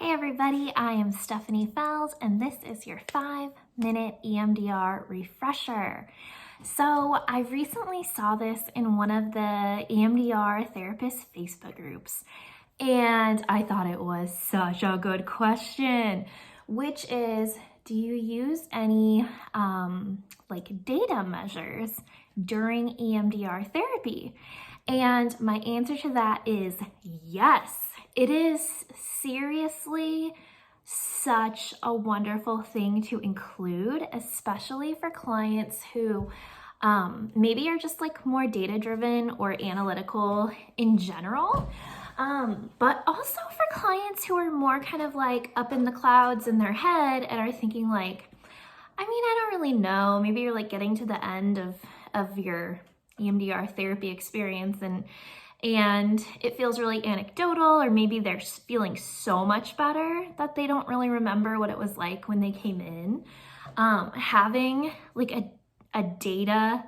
Hey everybody, I am Stephanie Fells and this is your 5-minute EMDR refresher. So I recently saw this in one of the EMDR therapist Facebook groups and I thought it was such a good question, which is, do you use any data measures during EMDR therapy? And my answer to that is yes. It is seriously such a wonderful thing to include, especially for clients who maybe are just like more data driven or analytical in general. But also for clients who are more kind of like up in the clouds in their head and are thinking like, I don't really know, maybe you're like getting to the end of your EMDR therapy experience and it feels really anecdotal, or maybe they're feeling so much better that they don't really remember what it was like when they came in. Having like a data,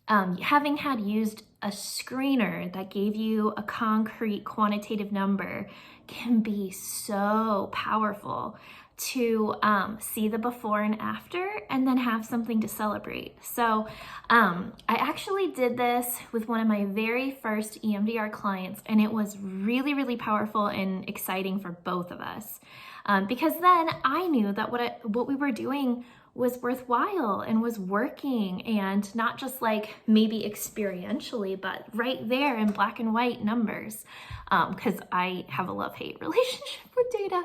having had used a screener that gave you a concrete quantitative number can be so powerful to see the before and after and then have something to celebrate. So I actually did this with one of my very first EMDR clients, and it was really, really powerful and exciting for both of us because then I knew that what we were doing was worthwhile and was working, and not just like maybe experientially, but right there in black and white numbers, because I have a love-hate relationship with data.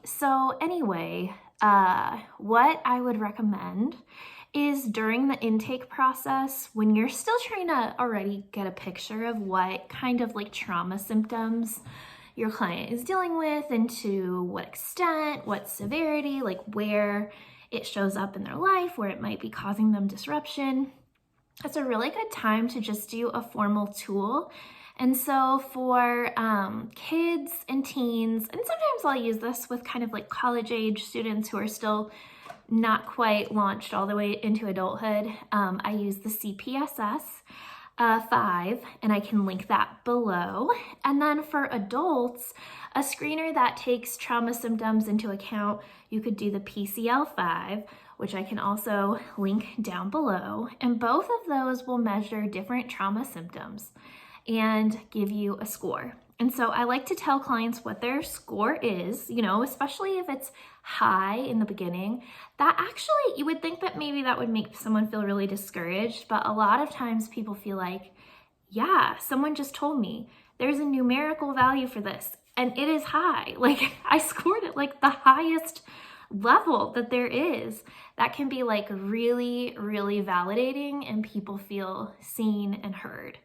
So anyway, what I would recommend is during the intake process, when you're still trying to already get a picture of what kind of like trauma symptoms your client is dealing with and to what extent, what severity, like where it shows up in their life, where it might be causing them disruption. It's a really good time to just do a formal tool. And so for kids and teens, and sometimes I'll use this with kind of like college age students who are still not quite launched all the way into adulthood, I use the CPSS-V, and I can link that below. And then for adults, a screener that takes trauma symptoms into account, you could do the PCL-5, which I can also link down below. And both of those will measure different trauma symptoms and give you a score. And so I like to tell clients what their score is, especially if it's high in the beginning. That actually, you would think that maybe that would make someone feel really discouraged, but a lot of times people feel like, yeah, someone just told me there's a numerical value for this and it is high. Like I scored it like the highest level that there is. That can be like really, really validating, and people feel seen and heard.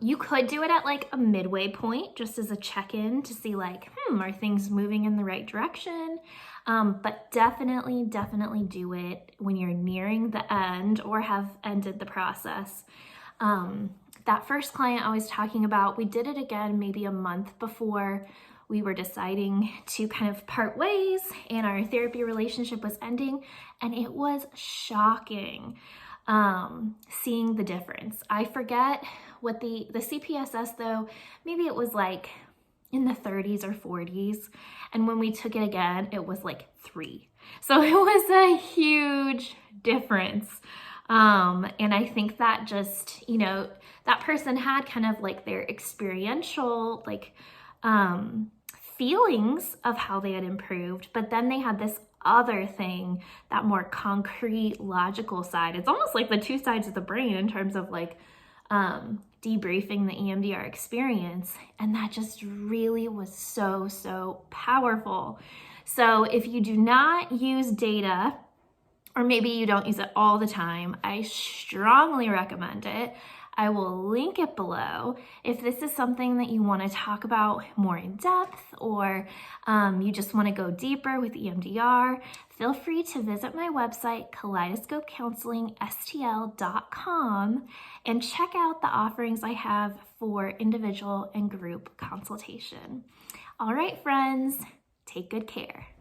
You could do it at like a midway point, just as a check-in to see like, are things moving in the right direction? But definitely do it when you're nearing the end or have ended the process. That first client I was talking about, we did it again maybe a month before we were deciding to kind of part ways and our therapy relationship was ending, and it was shocking seeing the difference. I forget what the CPSS though, maybe it was like in the 30s or 40s, and when we took it again it was like 3. So it was a huge difference. And I think that just, that person had kind of like their experiential feelings of how they had improved, but then they had this other thing, that more concrete logical side. It's almost like the two sides of the brain in terms of like debriefing the EMDR experience, and that just really was so powerful. So if you do not use data, or maybe you don't use it all the time, I strongly recommend it. I will link it below. If this is something that you want to talk about more in depth, or you just want to go deeper with EMDR, feel free to visit my website, kaleidoscopecounselingstl.com, and check out the offerings I have for individual and group consultation. All right, friends, take good care.